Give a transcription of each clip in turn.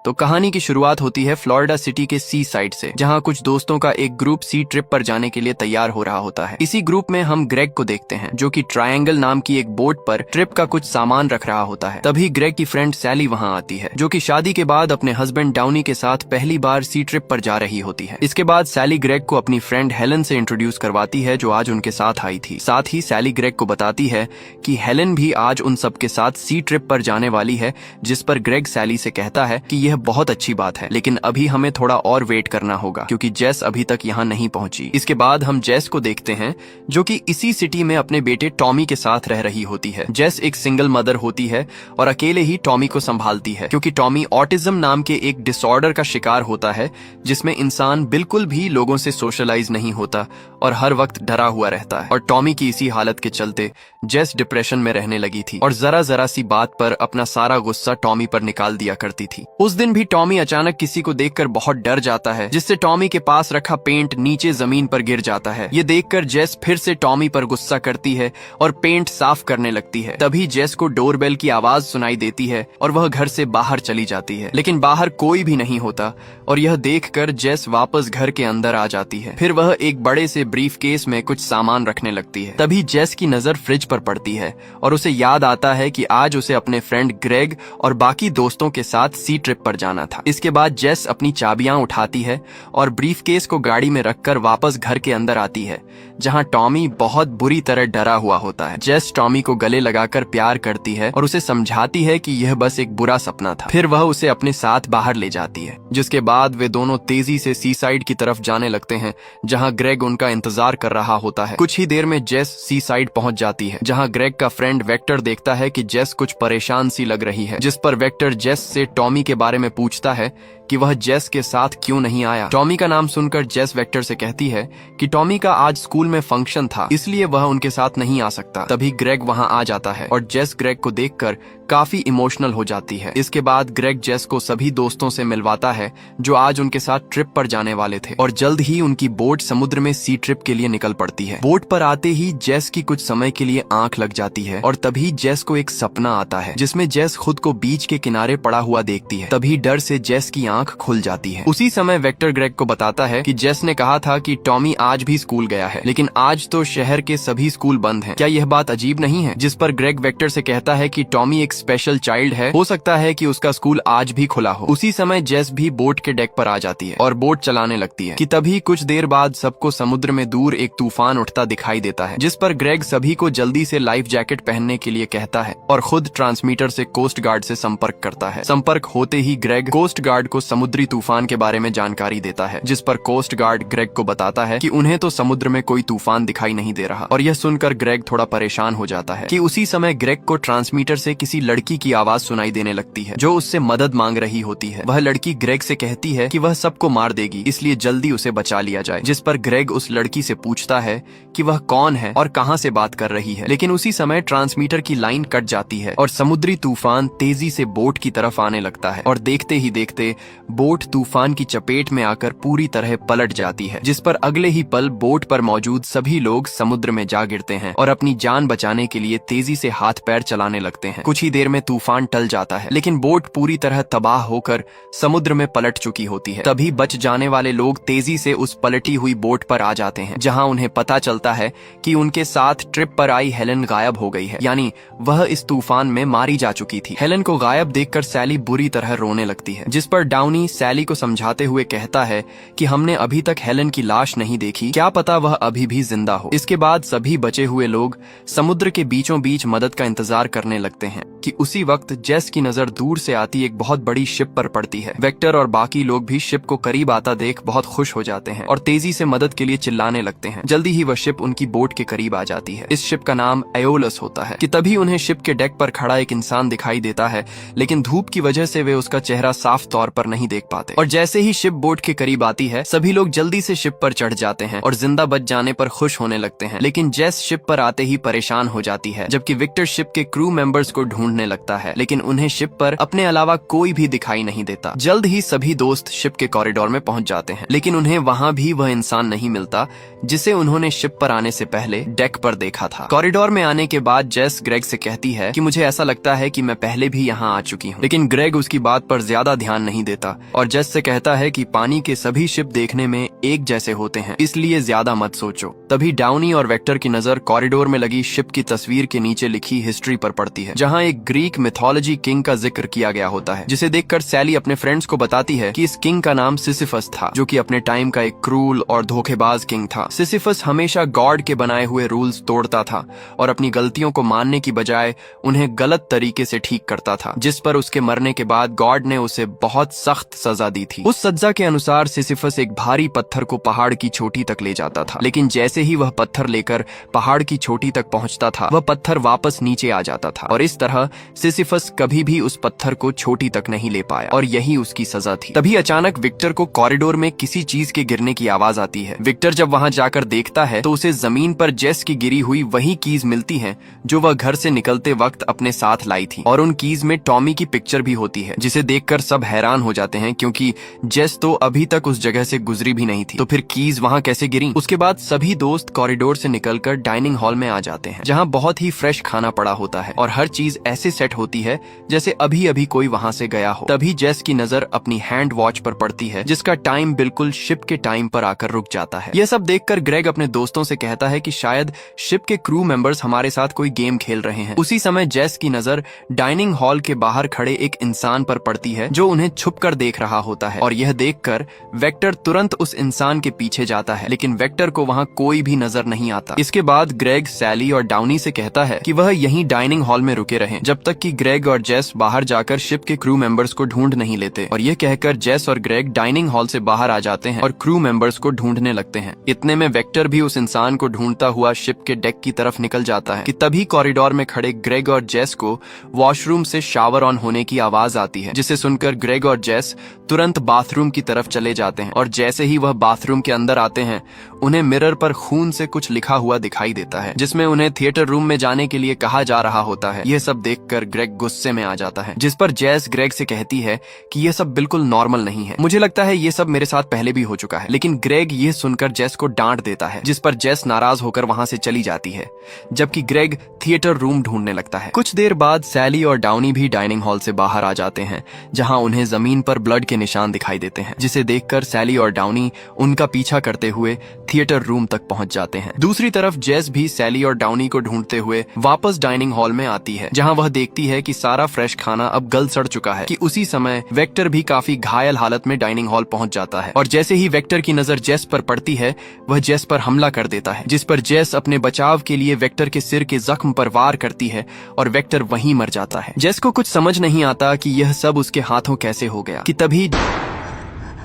तो कहानी की शुरुआत होती है फ्लोरिडा सिटी के सी साइड से, जहाँ कुछ दोस्तों का एक ग्रुप सी ट्रिप पर जाने के लिए तैयार हो रहा होता है। इसी ग्रुप में हम ग्रेग को देखते हैं, जो कि ट्रायंगल नाम की एक बोट पर ट्रिप का कुछ सामान रख रहा होता है। तभी ग्रेग की फ्रेंड सैली वहाँ आती है, जो कि शादी के बाद अपने हस्बैंड डाउनी के साथ पहली बार सी ट्रिप पर जा रही होती है। इसके बाद सैली ग्रेग को अपनी फ्रेंड हेलन से इंट्रोड्यूस करवाती है, जो आज उनके साथ आई थी। साथ ही सैली ग्रेग को बताती है कि हेलन भी आज उन सबके साथ सी ट्रिप पर जाने वाली है, जिस पर ग्रेग सैली से कहता है कि यह बहुत अच्छी बात है, लेकिन अभी हमें थोड़ा और वेट करना होगा क्योंकि जेस अभी तक यहाँ नहीं पहुंची। इसके बाद हम जेस को देखते हैं, जो कि इसी सिटी में अपने बेटे टॉमी के साथ रह रही होती है। जेस एक सिंगल मदर होती है और अकेले ही टॉमी को संभालती है, क्योंकि टॉमी ऑटिज्म नाम के एक डिसऑर्डर का शिकार होता है, जिसमें इंसान बिल्कुल भी लोगों से सोशलाइज नहीं होता और हर वक्त डरा हुआ रहता है। और टॉमी की इसी हालत के चलते जेस डिप्रेशन में रहने लगी थी और जरा जरा सी बात पर अपना सारा गुस्सा टॉमी पर निकाल दिया करती थी। उस दिन भी टॉमी अचानक किसी को देखकर बहुत डर जाता है, जिससे टॉमी के पास रखा पेंट नीचे जमीन पर गिर जाता है। ये देखकर जेस फिर से टॉमी पर गुस्सा करती है और पेंट साफ करने लगती है। तभी जेस को डोरबेल की आवाज सुनाई देती है और वह घर से बाहर चली जाती है, लेकिन बाहर कोई भी नहीं होता और यह देखकर जेस वापस घर के अंदर आ जाती है। फिर वह एक बड़े से ब्रीफ केस में कुछ सामान रखने लगती है। तभी जेस की नजर फ्रिज पर पड़ती है और उसे याद आता है कि आज उसे अपने फ्रेंड ग्रेग और बाकी दोस्तों के साथ सी ट्रिप पर जाना था। इसके बाद जेस अपनी चाबियां उठाती है और ब्रीफकेस को गाड़ी में रखकर वापस घर के अंदर आती है, जहां टॉमी बहुत बुरी तरह डरा हुआ होता है। जेस टॉमी को गले लगाकर प्यार करती है और उसे समझाती है कि यह बस एक बुरा सपना था। फिर वह उसे अपने साथ बाहर ले जाती है, जिसके बाद वे दोनों तेजी से सी साइड की तरफ जाने लगते हैं, जहां ग्रेग उनका इंतजार कर रहा होता है। कुछ ही देर में जेस सी साइड पहुंच जाती है, जहां ग्रेग का फ्रेंड वेक्टर देखता है कि जेस कुछ परेशान सी लग रही है, जिस पर वेक्टर जेस से टॉमी के बारे में पूछता है कि वह जेस के साथ क्यों नहीं आया। टॉमी का नाम सुनकर जेस वेक्टर से कहती है कि टॉमी का आज स्कूल में फंक्शन था, इसलिए वह उनके साथ नहीं आ सकता। तभी ग्रेग वहां आ जाता है और जेस ग्रेग को देखकर काफी इमोशनल हो जाती है। इसके बाद ग्रेग जेस को सभी दोस्तों से मिलवाता है जो आज उनके साथ ट्रिप पर जाने वाले थे, और जल्द ही उनकी बोट समुद्र में सी ट्रिप के लिए निकल पड़ती है। बोट पर आते ही जेस की कुछ समय के लिए आंख लग जाती है और तभी जेस को एक सपना आता है, जिसमें जेस खुद को बीच के किनारे पड़ा हुआ देखती है। तभी डर से जेस की आंख खुल जाती है। उसी समय वेक्टर ग्रेग को बताता है कि जेस ने कहा था कि टॉमी आज भी स्कूल गया है, लेकिन आज तो शहर के सभी स्कूल बंद हैं। क्या यह बात अजीब नहीं है? जिस पर ग्रेग वेक्टर से कहता है कि टॉमी एक स्पेशल चाइल्ड है, हो सकता है कि उसका स्कूल आज भी खुला हो। उसी समय जेस भी बोट के डेक पर आ जाती है और बोट चलाने लगती है कि तभी कुछ देर बाद सबको समुद्र में दूर एक तूफान उठता दिखाई देता है, जिस पर ग्रेग सभी को जल्दी से लाइफ जैकेट पहनने के लिए कहता है और खुद ट्रांसमीटर से कोस्ट गार्ड से संपर्क करता है। संपर्क होते ही ग्रेग कोस्ट गार्ड को समुद्री तूफान के बारे में जानकारी देता है, जिस पर कोस्ट गार्ड ग्रेग को बताता है कि उन्हें तो समुद्र में कोई तूफान दिखाई नहीं दे रहा। और यह सुनकर ग्रेग थोड़ा परेशान हो जाता है कि उसी समय ग्रेग को ट्रांसमीटर से किसी लड़की की आवाज सुनाई देने लगती है, जो उससे मदद मांग रही होती है। वह लड़की ग्रेग से कहती है कि वह सबको मार देगी, इसलिए जल्दी उसे बचा लिया जाए। जिस पर ग्रेग उस लड़की से पूछता है कि वह कौन है और कहां से बात कर रही है, लेकिन उसी समय ट्रांसमीटर की लाइन कट जाती है और समुद्री तूफान तेजी से बोट की तरफ आने लगता है और देखते ही देखते बोट तूफान की चपेट में आकर पूरी तरह पलट जाती है, जिस पर अगले ही पल बोट पर मौजूद सभी लोग समुद्र में जा गिरते हैं और अपनी जान बचाने के लिए तेजी से हाथ पैर चलाने लगते हैं। कुछ ही देर में तूफान टल जाता है, लेकिन बोट पूरी तरह तबाह होकर समुद्र में पलट चुकी होती है। तभी बच जाने वाले लोग तेजी से उस पलटी हुई बोट पर आ जाते हैं, जहां उन्हें पता चलता है कि उनके साथ ट्रिप पर आई हेलन गायब हो गई है, यानी वह इस तूफान में मारी जा चुकी थी। हेलन को गायब देखकर सैली बुरी तरह रोने लगती है, जिस पर डाउनी सैली को समझाते हुए कहता है कि हमने अभी तक हेलन की लाश नहीं देखी, क्या पता वह अभी भी जिंदा हो। इसके बाद सभी बचे हुए लोग समुद्र के बीचों बीच मदद का इंतजार करने लगते हैं कि उसी वक्त जेस की नजर दूर से आती एक बहुत बड़ी शिप पर पड़ती है। वेक्टर और बाकी लोग भी शिप को करीब आता देख बहुत खुश हो जाते हैं और तेजी से मदद के लिए चिल्लाने लगते हैं। जल्दी ही वह शिप उनकी बोट के करीब आ जाती है। इस शिप का नाम एओलस होता है कि तभी उन्हें शिप के डेक पर खड़ा एक इंसान दिखाई देता है, लेकिन धूप की वजह से वे उसका चेहरा साफ तौर पर नहीं देख पाते। और जैसे ही शिप बोट के करीब आती है, सभी लोग जल्दी से शिप पर चढ़ जाते हैं और जिंदा बच जाने पर खुश होने लगते हैं। लेकिन जेस शिप पर आते ही परेशान हो जाती है, जबकि विक्टर शिप के क्रू मेंबर्स को ढूंढने लगता है, लेकिन उन्हें शिप पर अपने अलावा कोई भी दिखाई नहीं देता। जल्द ही सभी दोस्त शिप के कॉरिडोर में पहुंच जाते हैं, लेकिन उन्हें वहां भी वह इंसान नहीं मिलता जिसे उन्होंने शिप पर आने से पहले डेक पर देखा था। कॉरिडोर में आने के बाद जेस ग्रेग से कहती है कि मुझे ऐसा लगता है कि मैं पहले भी यहाँ आ चुकी हूँ, लेकिन ग्रेग उसकी बात पर ज्यादा ध्यान नहीं देता लेता और जेस से कहता है कि पानी के सभी शिप देखने में एक जैसे होते हैं, इसलिए ज्यादा मत सोचो। तभी डाउनी और वेक्टर की नजर कॉरिडोर में लगी शिप की तस्वीर के नीचे लिखी हिस्ट्री पर पड़ती है, जहाँ एक ग्रीक मिथोलॉजी किंग का जिक्र किया गया होता है, जिसे देखकर सैली अपने फ्रेंड्स को बताती है कि इस किंग का नाम सिसिफस था, जो कि अपने टाइम का एक क्रूल और धोखेबाज किंग था। सिसिफस हमेशा गॉड के बनाए हुए रूल्स तोड़ता था और अपनी गलतियों को मानने की बजाय उन्हें गलत तरीके से ठीक करता था, जिस पर उसके मरने के बाद गॉड ने उसे बहुत सख्त सजा दी थी। उस सजा के अनुसार सिसिफस एक भारी पत्थर को पहाड़ की चोटी तक ले जाता था, लेकिन जैसे ही वह पत्थर लेकर पहाड़ की चोटी तक पहुंचता था, वह पत्थर वापस नीचे आ जाता था और इस तरह सिसिफस कभी भी उस पत्थर को चोटी तक नहीं ले पाया और यही उसकी सजा थी। तभी अचानक विक्टर को कॉरिडोर में किसी चीज के गिरने की आवाज आती है। विक्टर जब वहां जाकर देखता है तो उसे जमीन पर जेस की गिरी हुई वही कीज मिलती हैं जो वह घर से निकलते वक्त अपने साथ लाई थी, और उन कीज में टॉमी की पिक्चर भी होती है, जिसे देखकर सब हैरान हो जाते हैं क्योंकि जेस तो अभी तक उस जगह से गुजरी भी नहीं थी, तो फिर कीज वहां कैसे गिरी। उसके बाद सभी दोस्त कॉरिडोर से निकलकर डाइनिंग हॉल में आ जाते हैं, जहां बहुत ही फ्रेश खाना पड़ा होता है और हर चीज ऐसे सेट होती है जैसे अभी अभी कोई वहां से गया हो। तभी जेस की नजर अपनी हैंड वॉच पर पड़ती है, जिसका टाइम बिल्कुल शिप के टाइम पर आकर रुक जाता है। यह सब देखकर ग्रेग अपने दोस्तों से कहता है कि शायद शिप के क्रू मेंबर्स हमारे साथ कोई गेम खेल रहे हैं। उसी समय जेस की नजर डाइनिंग हॉल के बाहर खड़े एक इंसान पर पड़ती है जो उन्हें छुपकर देख रहा होता है, और यह देखकर वेक्टर तुरंत उस इंसान के पीछे जाता है, लेकिन वेक्टर को वहां कोई भी नजर नहीं आता। इसके बाद ग्रेग सैली और डाउनी से कहता है कि वह यहीं डाइनिंग हॉल में रुके रहें जब तक कि ग्रेग और जेस बाहर जाकर शिप के क्रू मेंबर्स को ढूंढ नहीं लेते, और यह कहकर जेस और ग्रेग डाइनिंग हॉल से बाहर आ जाते हैं और क्रू मेंबर्स को ढूंढने लगते हैं। इतने में वेक्टर भी उस इंसान को ढूंढता हुआ शिप के डेक की तरफ निकल जाता है कि तभी कॉरिडोर में खड़े ग्रेग और जेस को वॉशरूम से शावर ऑन होने की आवाज आती है, जिसे सुनकर ग्रेग और जेस तुरंत बाथरूम की तरफ चले जाते हैं, और जैसे ही वह बाथरूम के अंदर आते हैं उन्हें मिरर पर खून से कुछ लिखा हुआ दिखाई देता है, जिसमें उन्हें थिएटर रूम में जाने के लिए कहा जा रहा होता है। यह सब देखकर ग्रेग गुस्से में आ जाता है, जिस पर जेस ग्रेग से कहती है कि यह सब बिल्कुल नॉर्मल नहीं है, मुझे लगता है ये सब मेरे साथ पहले भी हो चुका है। लेकिन ग्रेग यह सुनकर जेस को डांट देता है, जिस पर जेस नाराज होकर वहां से चली जाती है, जबकि ग्रेग थिएटर रूम ढूंढने लगता है। कुछ देर बाद सैली और डाउनी भी डाइनिंग हॉल से बाहर आ जाते हैं, जहां उन्हें जमीन पर ब्लड के निशान दिखाई देते हैं, जिसे देखकर सैली और डाउनी उनका पीछा करते हुए थिएटर रूम तक पहुंच जाते हैं। दूसरी तरफ जेस भी सैली और डाउनी को ढूंढते हुए वापस डाइनिंग हॉल में आती है, जहां वह देखती है कि सारा फ्रेश खाना अब गल सड़ चुका है। कि उसी समय वेक्टर भी काफी घायल हालत में डाइनिंग हॉल पहुंच जाता है, और जैसे ही वेक्टर की नजर जेस पर पड़ती है वह जेस पर हमला कर देता है, जिस पर जेस अपने बचाव के लिए वेक्टर के सिर के जख्म पर वार करती है और वेक्टर वहीं मर जाता है। जेस को कुछ समझ नहीं आता कि यह सब उसके हाथों कैसे हो गया कि तभी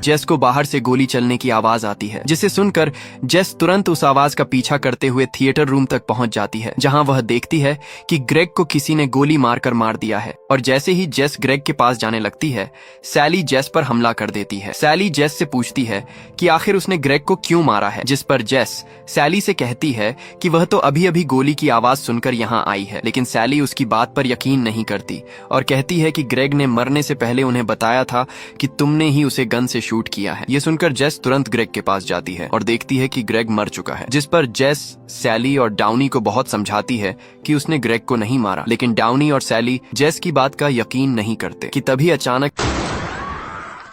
जेस को बाहर से गोली चलने की आवाज आती है, जिसे सुनकर जेस तुरंत उस आवाज का पीछा करते हुए थिएटर रूम तक पहुंच जाती है, जहां वह देखती है कि ग्रेग को किसी ने गोली मारकर मार दिया है। और जैसे ही जेस ग्रेग के पास जाने लगती है, सैली जेस पर हमला कर देती है। सैली जेस से पूछती है कि आखिर उसने ग्रेग को क्यों मारा है, जिस पर जेस सैली से कहती है कि वह तो अभी अभी गोली की आवाज सुनकर यहाँ आई है, लेकिन सैली उसकी बात पर यकीन नहीं करती और कहती है कि ग्रेग ने मरने से पहले उन्हें बताया था कि तुमने ही उसे गन से शूट किया है। ये सुनकर जेस तुरंत ग्रेग के पास जाती है और देखती है कि ग्रेग मर चुका है, जिस पर जेस सैली और डाउनी को बहुत समझाती है कि उसने ग्रेग को नहीं मारा, लेकिन डाउनी और सैली जेस की बात का यकीन नहीं करते। कि तभी अचानक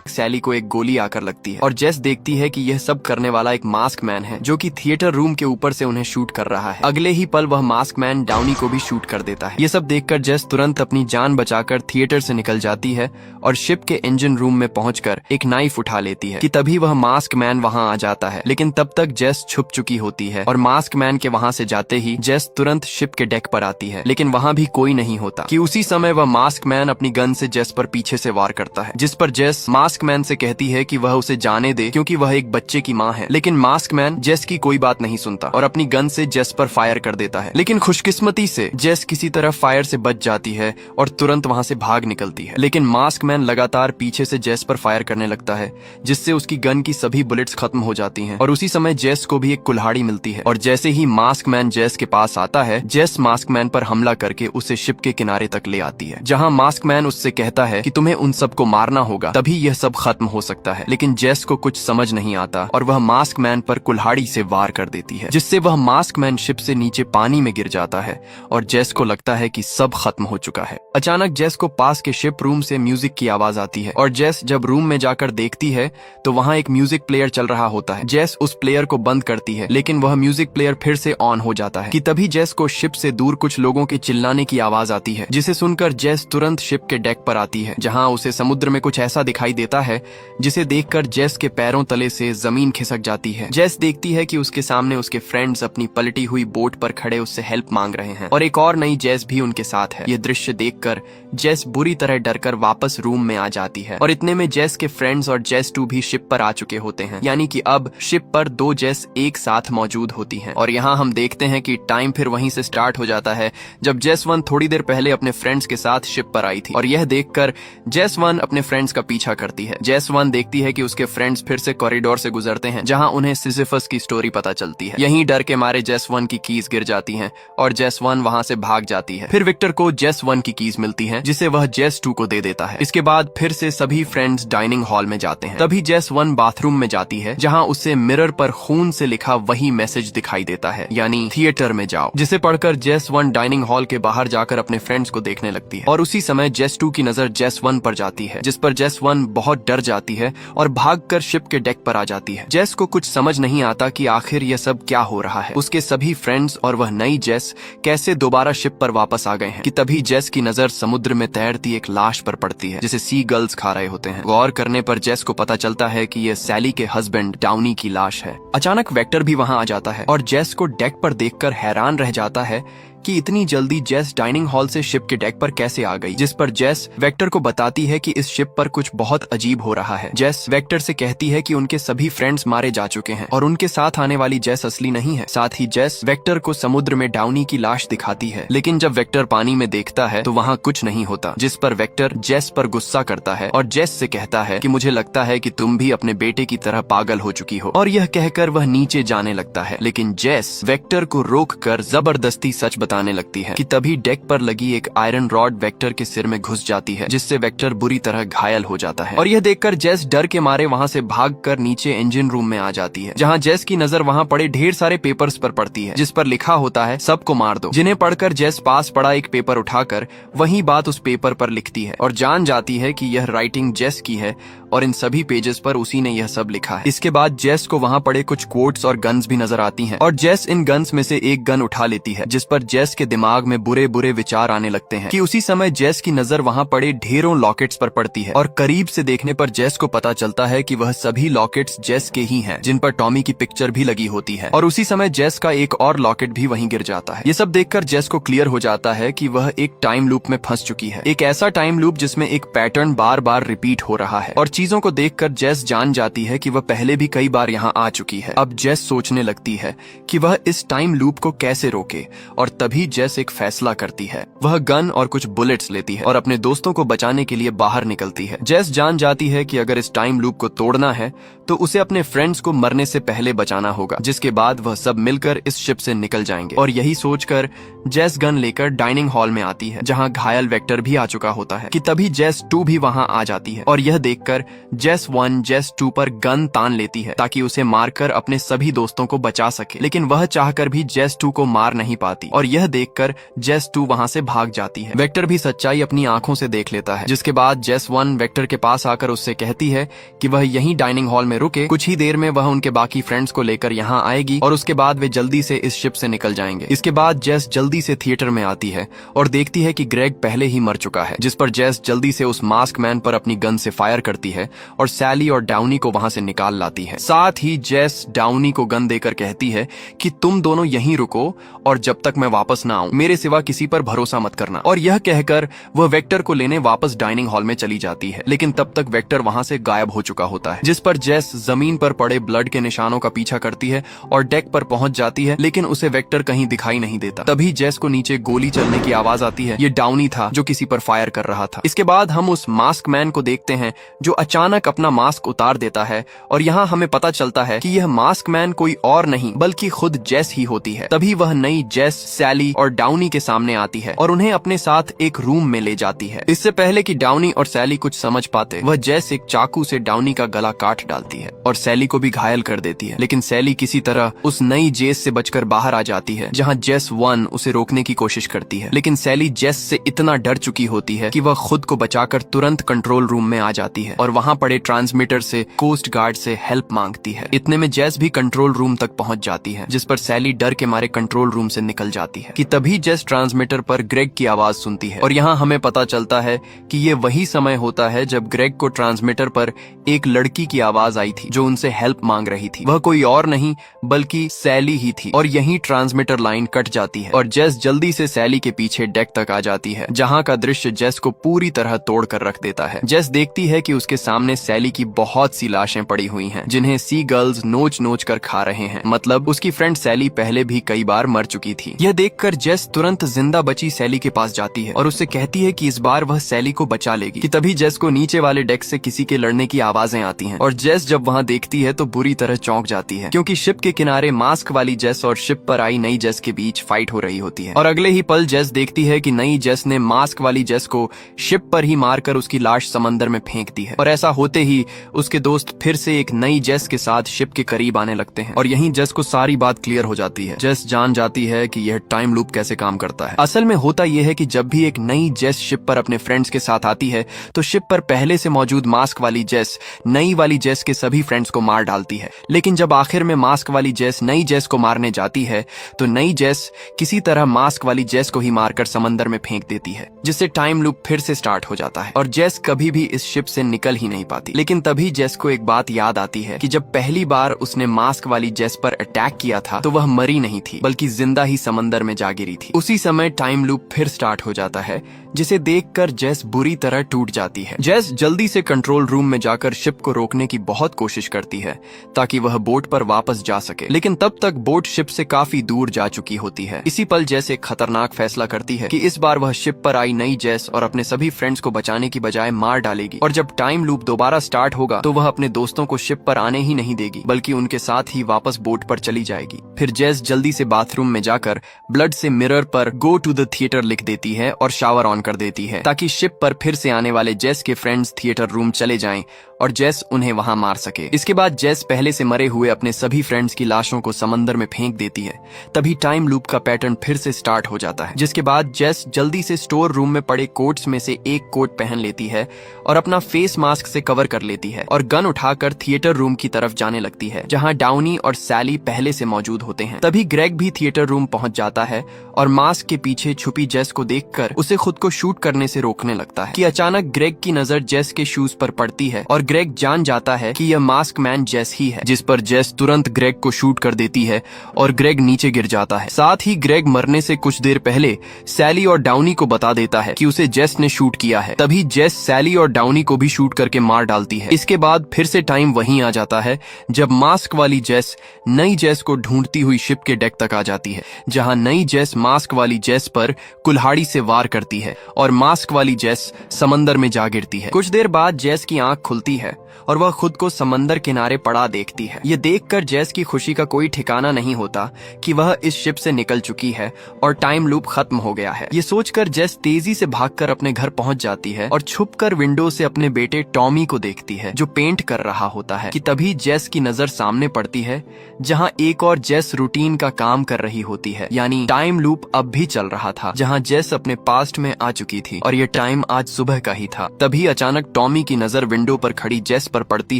सैली को एक गोली आकर लगती है और जेस देखती है कि यह सब करने वाला एक मास्क मैन है, जो कि थिएटर रूम के ऊपर से उन्हें शूट कर रहा है। अगले ही पल वह मास्क मैन डाउनी को भी शूट कर देता है। ये सब देखकर जेस तुरंत अपनी जान बचाकर थिएटर से निकल जाती है और शिप के इंजन रूम में पहुंचकर एक नाइफ उठा लेती है। कि तभी वह मास्क मैन वहां आ जाता है, लेकिन तब तक जेस छुप चुकी होती है और मास्क मैन के वहां से जाते ही जेस तुरंत शिप के डेक पर आती है, लेकिन वहां भी कोई नहीं होता। कि उसी समय वह मास्क मैन अपनी गन से जेस पर पीछे से वार करता है, जिस पर जेस मास्क मैन से कहती है कि वह उसे जाने दे क्योंकि वह एक बच्चे की माँ है, लेकिन मास्क मैन जेस की कोई बात नहीं सुनता और अपनी गन से जेस पर फायर कर देता है। लेकिन खुशकिस्मती से जेस किसी तरह फायर से बच जाती है और तुरंत वहां से भाग निकलती है, लेकिन मास्क मैन लगातार पीछे से जेस पर फायर करने लगता है, जिससे उसकी गन की सभी बुलेट्स खत्म हो जाती हैं। और उसी समय जेस को भी एक कुल्हाड़ी मिलती है और जैसे ही मास्क मैन जेस के पास आता है, जेस मास्क मैन पर हमला करके उसे शिप के किनारे तक ले आती है, जहां मास्क मैन उससे कहता है कि तुम्हें उन सबको मारना होगा, तभी यह सब सब खत्म हो सकता है। लेकिन जेस को कुछ समझ नहीं आता और वह मास्क मैन पर कुल्हाड़ी से वार कर देती है, जिससे वह मास्क मैन शिप से नीचे पानी में गिर जाता है और जेस को लगता है कि सब खत्म हो चुका है। अचानक जेस को पास के शिप रूम से म्यूजिक की आवाज आती है और जेस जब रूम में जाकर देखती है तो वहाँ एक म्यूजिक प्लेयर चल रहा होता है। जेस उस प्लेयर को बंद करती है, लेकिन वह म्यूजिक प्लेयर फिर से ऑन हो जाता है कि तभी जेस को शिप से दूर कुछ लोगों के चिल्लाने की आवाज आती है, जिसे सुनकर जेस तुरंत शिप के डेक पर आती है, जहाँ उसे समुद्र में कुछ ऐसा दिखाई देता है जिसे देखकर जेस के पैरों तले से जमीन खिसक जाती है। जेस देखती है कि उसके सामने उसके फ्रेंड्स अपनी पलटी हुई बोट पर खड़े उससे हेल्प मांग रहे हैं और एक और नई जेस भी उनके साथ है। यह दृश्य देखकर जेस बुरी तरह डरकर वापस रूम में आ जाती है और इतने में जेस के फ्रेंड्स और जेस 2 भी शिप पर आ चुके होते हैं, यानी कि अब शिप पर 2 जेस एक साथ मौजूद होती हैं। और यहाँ हम देखते हैं कि टाइम फिर वहीं से स्टार्ट हो जाता है जब जेस 1 थोड़ी देर पहले अपने फ्रेंड्स के साथ शिप पर आई थी और यह देखकर जेस 1 अपने फ्रेंड्स का पीछा करती है। जेस 1 देखती है कि उसके फ्रेंड्स फिर से कॉरिडोर से गुजरते हैं, जहाँ उन्हें सिसिफस की स्टोरी पता चलती है। यहीं डर के मारे जेस 1 की कीज गिर जाती हैं और जेस 1 वहां से भाग जाती है। फिर विक्टर को जेस 1 की कीज मिलती है, जिसे वह जेस 2 को दे देता है। इसके बाद फिर से सभी फ्रेंड्स डाइनिंग हॉल में जाते हैं। तभी जेस 1 बाथरूम में जाती है, जहां उसे मिरर पर खून से लिखा वही मैसेज दिखाई देता है, यानी थिएटर में जाओ, जिसे पढ़कर जेस 1 डाइनिंग हॉल के बाहर जाकर अपने फ्रेंड्स को देखने लगती है। और उसी समय जेस 2 की नजर जेस 1 पर जाती है, जिस पर जेस 1 बहुत डर जाती है और भागकर शिप के डेक पर आ जाती है। जेस को कुछ समझ नहीं आता कि आखिर यह सब क्या हो रहा है। उसके सभी फ्रेंड्स और वह नई जेस कैसे दोबारा शिप पर वापस आ गए हैं कि तभी जेस की नजर समुद्र में तैरती एक लाश पर पड़ती है, जिसे सी गर्ल्स खा रहे होते हैं। गौर करने पर जेस को पता चलता है कि यह सैली के हस्बैंड डाउनी की लाश है। अचानक वेक्टर भी वहां आ जाता है और जेस को डेक पर देखकर हैरान रह जाता है कि इतनी जल्दी जेस डाइनिंग हॉल से शिप के डेक पर कैसे आ गई, जिस पर जेस वेक्टर को बताती है कि इस शिप पर कुछ बहुत अजीब हो रहा है। जेस वेक्टर से कहती है कि उनके सभी फ्रेंड्स मारे जा चुके हैं और उनके साथ आने वाली जेस असली नहीं है। साथ ही जेस वेक्टर को समुद्र में डाउनी की लाश दिखाती है, लेकिन जब वेक्टर पानी में देखता है तो वहाँ कुछ नहीं होता, जिस पर वेक्टर जेस पर गुस्सा करता है और जेस से कहता है कि मुझे लगता है कि तुम भी अपने बेटे की तरह पागल हो चुकी हो, और यह कहकर वह नीचे जाने लगता है। लेकिन जेस वेक्टर को रोककर जबरदस्ती सच बताने लगती है कि तभी डेक पर लगी एक आयरन रॉड वेक्टर के सिर में घुस जाती है, जिससे वेक्टर बुरी तरह घायल हो जाता है। और यह देखकर जेस डर के मारे वहां से भागकर नीचे इंजन रूम में आ जाती है, जहां जेस की नजर वहां पड़े ढेर सारे पेपर्स पर पड़ती है, जिस पर लिखा होता है सबको मार दो, जिन्हें पढ़कर जेस पास पड़ा एक पेपर उठाकर वही बात उस पेपर पर लिखती है और जान जाती है कि यह राइटिंग जेस की है और इन सभी पेजेस पर उसी ने यह सब लिखा है। इसके बाद जेस को वहां पड़े कुछ कोट्स और गन्स भी नजर आती हैं और जेस इन गन्स में से एक गन उठा लेती है, जिस पर जेस के दिमाग में बुरे बुरे विचार आने लगते हैं कि उसी समय जेस की नजर वहां पड़े ढेरों लॉकेट्स पर पड़ती है और करीब से देखने पर जेस को पता चलता है कि वह सभी लॉकेट्स जेस के ही हैं, जिन पर टॉमी की पिक्चर भी लगी होती है। और उसी समय जेस का एक और लॉकेट भी वहीं गिर जाता है। ये सब देखकर जेस को क्लियर हो जाता है कि वह एक टाइम लूप में फंस चुकी है, एक ऐसा टाइम लूप जिसमें एक पैटर्न बार बार रिपीट हो रहा है। और चीजों को देखकर जेस जान जाती है कि वह पहले भी कई बार यहाँ आ चुकी है। अब जेस सोचने लगती है कि वह इस टाइम लूप को कैसे रोके, और तभी जेस एक फैसला करती है। वह गन और कुछ बुलेट्स लेती है और अपने दोस्तों को बचाने के लिए बाहर निकलती है। जेस जान जाती है कि अगर इस टाइम लूप को तोड़ना है तो उसे अपने फ्रेंड्स को मरने से पहले बचाना होगा, जिसके बाद वह सब मिलकर इस शिप से निकल जाएंगे। और यही सोचकर जेस गन लेकर डाइनिंग हॉल में आती है, जहां घायल वेक्टर भी आ चुका होता है कि तभी जेस 2 भी वहां आ जाती है। और यह देखकर जेस 1 जेस 2 पर गन तान लेती है ताकि उसे मारकर अपने सभी दोस्तों को बचा सके, लेकिन वह चाहकर भी जेस 2 को मार नहीं पाती। और यह देखकर जेस 2 वहां से भाग जाती है। वेक्टर भी सच्चाई अपनी आंखों से देख लेता है, जिसके बाद जेस 1 वेक्टर के पास आकर उससे कहती है कि वह यहीं डाइनिंग हॉल में रुके, कुछ ही देर में वह उनके बाकी फ्रेंड्स को लेकर यहाँ आएगी और उसके बाद वे जल्दी से इस शिप से निकल जाएंगे। इसके बाद जेस जल्दी से थिएटर में आती है और देखती है कि ग्रेग पहले ही मर चुका है, जिस पर जेस जल्दी से उस मास्क मैन पर अपनी गन से फायर करती है और सैली और डाउनी को वहां से निकाल लाती है। साथ ही जेस डाउनी को गन देकर कहती है कि तुम दोनों यहीं रुको और जब तक मैं वापस ना आऊं मेरे सिवा किसी पर भरोसा मत करना। और यह कहकर वह वेक्टर को लेने वापस डाइनिंग हॉल में चली जाती है, लेकिन तब तक वेक्टर वहां से गायब हो चुका होता है, जिस पर जेस जमीन पर पड़े ब्लड के निशानों का पीछा करती है और डेक पर पहुंच जाती है, लेकिन उसे वेक्टर कहीं दिखाई नहीं देता। तभी जेस को नीचे गोली चलने की आवाज आती है। ये डाउनी था जो किसी पर फायर कर रहा था। इसके बाद हम उस मास्क मैन को देखते हैं जो अचानक अपना मास्क उतार देता है और यहाँ हमें पता चलता है कि यह मास्क मैन कोई और नहीं बल्कि खुद जेस ही होती है। तभी वह नई जेस सैली सैली और डाउनी के सामने आती है और उन्हें अपने साथ एक रूम में ले जाती है। इससे पहले कि डाउनी और सैली कुछ समझ पाते, वह जेस एक चाकू से डाउनी का गला काट डालती है और सैली को भी घायल कर देती है। लेकिन सैली किसी तरह उस नई जेस से बचकर बाहर आ जाती है, जहाँ जेस 1 उसे रोकने की कोशिश करती है। लेकिन सैली जेस से इतना डर चुकी होती है कि वह खुद को बचाकर तुरंत कंट्रोल रूम में आ जाती है और वहाँ पड़े ट्रांसमीटर से कोस्ट गार्ड से हेल्प मांगती है। इतने में जेस भी कंट्रोल रूम तक पहुँच जाती है, जिस पर सैली डर के मारे कंट्रोल रूम से निकल जाती है कि तभी जेस ट्रांसमीटर पर ग्रेग की आवाज सुनती है। और यहाँ हमें पता चलता है कि ये वही समय होता है जब ग्रेग को ट्रांसमीटर पर एक लड़की की आवाज आई थी जो उनसे हेल्प मांग रही थी। वह कोई और नहीं बल्कि सैली ही थी। और यही ट्रांसमीटर लाइन कट जाती है और जेस जल्दी से सैली के पीछे डेक तक आ जाती है, जहाँ का दृश्य जेस को पूरी तरह तोड़ कर रख देता है। जेस देखती है कि उसके सामने सैली की बहुत सी लाशें पड़ी हुई हैं, जिन्हें सी गर्ल्स नोच नोच कर खा रहे हैं। मतलब उसकी फ्रेंड सैली पहले भी कई बार मर चुकी थी। यह देखकर जेस तुरंत जिंदा बची सैली के पास जाती है और उससे कहती है कि इस बार वह सैली को बचा लेगी। कि तभी जेस को नीचे वाले डेक से किसी के लड़ने की आवाजें आती हैं और जेस जब वहां देखती है तो बुरी तरह चौंक जाती है, क्योंकि शिप के किनारे मास्क वाली जेस और शिप पर आई नई जेस के बीच फाइट हो रही होती है। और अगले ही पल जेस देखती है कि नई जेस ने मास्क वाली जेस को शिप पर ही मारकर उसकी लाश समंदर में फेंक दी है। और ऐसा होते ही उसके दोस्त फिर से एक नई जेस के साथ शिप के करीब आने लगते हैं और यहीं जेस को सारी बात क्लियर हो जाती है। जेस जान जाती है कि यह टाइम लूप कैसे काम करता है। असल में होता यह है कि जब भी एक नई जेस शिप पर अपने फ्रेंड्स के साथ आती है तो शिप पर पहले से मौजूद मास्क वाली जेस नई वाली जेस के सभी फ्रेंड्स को मार डालती है। लेकिन जब आखिर में मास्क वाली जेस नई जेस को मारने जाती है तो नई जेस किसी तरह मास्क वाली जेस को ही मारकर समंदर में फेंक देती है, जिससे टाइम लूप फिर से स्टार्ट हो जाता है और जेस कभी भी इस शिप से निकल ही नहीं पाती। लेकिन तभी जेस को एक बात याद आती है कि जब पहली बार उसने मास्क वाली जेस पर अटैक किया था तो वह मरी नहीं थी बल्कि जिंदा ही समंदर में जा गिरी थी। उसी समय टाइम लूप फिर स्टार्ट हो जाता है, जिसे देखकर जेस बुरी तरह टूट जाती है। जेस जल्दी से कंट्रोल रूम में जाकर शिप को रोकने की बहुत कोशिश करती है ताकि वह बोट पर वापस जा सके, लेकिन तब तक बोट शिप से काफी दूर जा चुकी होती है। इसी पल जेस एक खतरनाक फैसला करती है कि इस बार वह शिप पर आई नई जेस और अपने सभी फ्रेंड्स को बचाने की बजाय मार डालेगी और जब टाइम लूप दोबारा स्टार्ट होगा तो वह अपने दोस्तों को शिप पर आने ही नहीं देगी बल्कि उनके साथ ही वापस बोट पर चली जाएगी। फिर जेस जल्दी से बाथरूम में जाकर ब्लड से मिरर पर गो टू द थिएटर लिख देती है और शावर ऑन कर देती है ताकि शिप पर फिर से आने वाले जेस के फ्रेंड्स थिएटर रूम चले जाएं और जेस उन्हें वहां मार सके। इसके बाद जेस पहले से मरे हुए अपने सभी फ्रेंड्स की लाशों को समंदर में फेंक देती है। तभी टाइम लूप का पैटर्न फिर से स्टार्ट हो जाता है, जिसके बाद जेस जल्दी से स्टोर रूम में पड़े कोट्स में से एक कोट पहन लेती है और अपना फेस मास्क से कवर कर लेती है और गन उठाकर थिएटर रूम की तरफ जाने लगती है, जहाँ डाउनी और सैली पहले से मौजूद होते हैं। तभी ग्रेग भी थिएटर रूम पहुंच जाता है और मास्क के पीछे छुपी जेस को देखकर उसे खुद को शूट करने से रोकने लगता है कि अचानक ग्रेग की नजर जेस के शूज पर पड़ती है और ग्रेग जान जाता है कि यह मास्क मैन जेस ही है, जिस पर जेस तुरंत ग्रेग को शूट कर देती है और ग्रेग नीचे गिर जाता है। साथ ही ग्रेग मरने से कुछ देर पहले सैली और डाउनी को बता देता है कि उसे जेस ने शूट किया है। तभी जेस सैली और डाउनी को भी शूट करके मार डालती है। इसके बाद फिर से टाइम वहीं आ जाता है जब मास्क वाली जेस नई जेस को ढूंढती हुई शिप के डेक तक आ जाती है, जहां नई जेस मास्क वाली जेस पर कुल्हाड़ी से वार करती है और मास्क वाली जेस समंदर में जा गिरती है। कुछ देर बाद जेस की आंख खुलती है और वह खुद को समंदर किनारे पड़ा देखती है। ये देखकर जेस की खुशी का कोई ठिकाना नहीं होता कि वह इस शिप से निकल चुकी है और टाइम लूप खत्म हो गया है। ये सोचकर जेस तेजी से भागकर अपने घर पहुंच जाती है और छुपकर विंडो से अपने बेटे टॉमी को देखती है जो पेंट कर रहा होता है। कि तभी जेस की नजर सामने पड़ती है जहां एक और जेस रूटीन का काम कर रही होती है, यानी टाइम लूप अब भी चल रहा था जहां जेस अपने पास्ट में आ चुकी थी और ये टाइम आज सुबह का ही था। तभी अचानक टॉमी की नजर विंडो पर खड़ी जेस पर पड़ती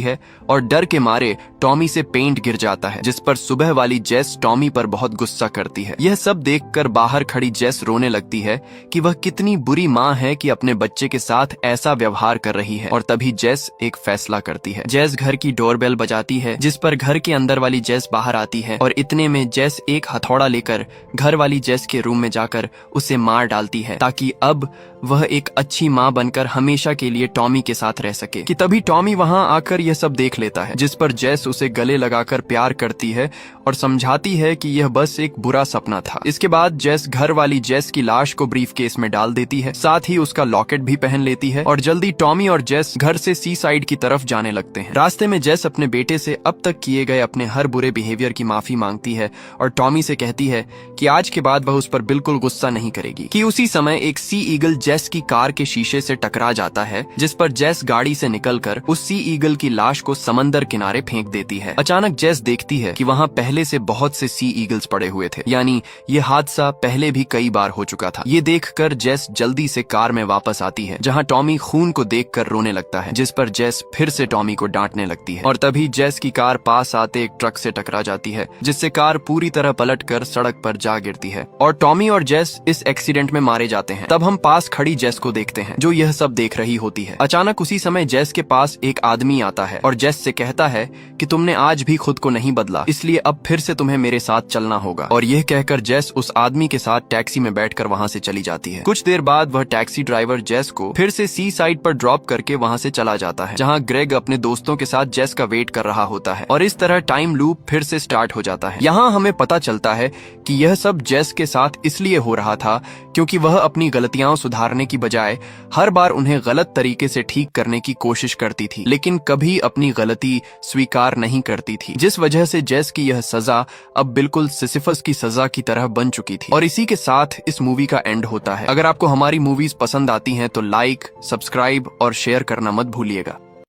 है और डर के मारे टॉमी से पेंट गिर जाता है, जिस पर सुबह वाली जेस टॉमी पर बहुत गुस्सा करती है। यह सब देखकर बाहर खड़ी जेस रोने लगती है कि वह कितनी बुरी माँ है कि अपने बच्चे के साथ ऐसा व्यवहार कर रही है। और तभी जेस एक फैसला करती है। जेस घर की डोरबेल बजाती है, जिस पर घर के अंदर वाली जेस बाहर आती है और इतने में जेस एक हथौड़ा लेकर घर वाली जेस के रूम में जाकर उसे मार डालती है ताकि अब वह एक अच्छी माँ बनकर हमेशा के लिए टॉमी के साथ रह सके। कि तभी टॉमी वहां आकर यह सब देख लेता है, जिस पर जेस उसे गले लगाकर प्यार करती है और समझाती है कि यह बस एक बुरा सपना था। इसके बाद जेस घर वाली जेस की लाश को ब्रीफ केस में डाल देती है, साथ ही उसका लॉकेट भी पहन लेती है और जल्दी टॉमी और जेस घर से सी साइड की तरफ जाने लगते हैं। रास्ते में जेस अपने बेटे से अब तक किए गए अपने हर बुरे बिहेवियर की माफी मांगती है और टॉमी से कहती है कि आज के बाद वह उस पर बिल्कुल गुस्सा नहीं करेगी। कि उसी समय एक सी ईगल जेस की कार के शीशे से टकरा जाता है, जिस पर जेस गाड़ी से निकलकर उस सी ईगल की लाश को समंदर किनारे फेंक देती है। अचानक जेस देखती है कि वहाँ पहले से बहुत से सी ईगल्स पड़े हुए थे, यानी ये हादसा पहले भी कई बार हो चुका था। ये देखकर जेस जल्दी से कार में वापस आती है, जहाँ टॉमी खून को देखकर रोने लगता है, जिस पर जेस फिर से टॉमी को डांटने लगती है। और तभी जेस की कार पास आते एक ट्रक से टकरा जाती है, जिससे कार पूरी तरह पलटकर सड़क पर जा गिरती है और टॉमी और जेस इस एक्सीडेंट में मारे जाते हैं। तब हम पास खड़ी जेस को देखते हैं, जो यह सब देख रही होती है। अचानक उसी समय जेस के पास एक आदमी आता है और जेस से कहता है कि तुमने आज भी खुद को नहीं बदला, इसलिए अब फिर से तुम्हें मेरे साथ चलना होगा। और यह कहकर जेस उस आदमी के साथ टैक्सी में बैठकर वहाँ से चली जाती है। कुछ देर बाद वह टैक्सी ड्राइवर जेस को फिर से सी साइड पर ड्रॉप करके वहाँ से चला जाता है, जहाँ ग्रेग अपने दोस्तों के साथ जेस का वेट कर रहा होता है। और इस तरह टाइम लूप फिर से स्टार्ट हो जाता है। यहाँ हमें पता चलता है कि यह सब जेस के साथ इसलिए हो रहा था क्योंकि वह अपनी गलतियां सुधारने की बजाय हर बार उन्हें गलत तरीके से ठीक करने की कोशिश करती थी, लेकिन कभी अपनी गलती स्वीकार नहीं करती थी, जिस वजह से जेस की यह सजा अब बिल्कुल सिसिफस की सजा की तरह बन चुकी थी। और इसी के साथ इस मूवी का एंड होता है। अगर आपको हमारी मूवीज पसंद आती हैं तो लाइक, सब्सक्राइब और शेयर करना मत भूलिएगा।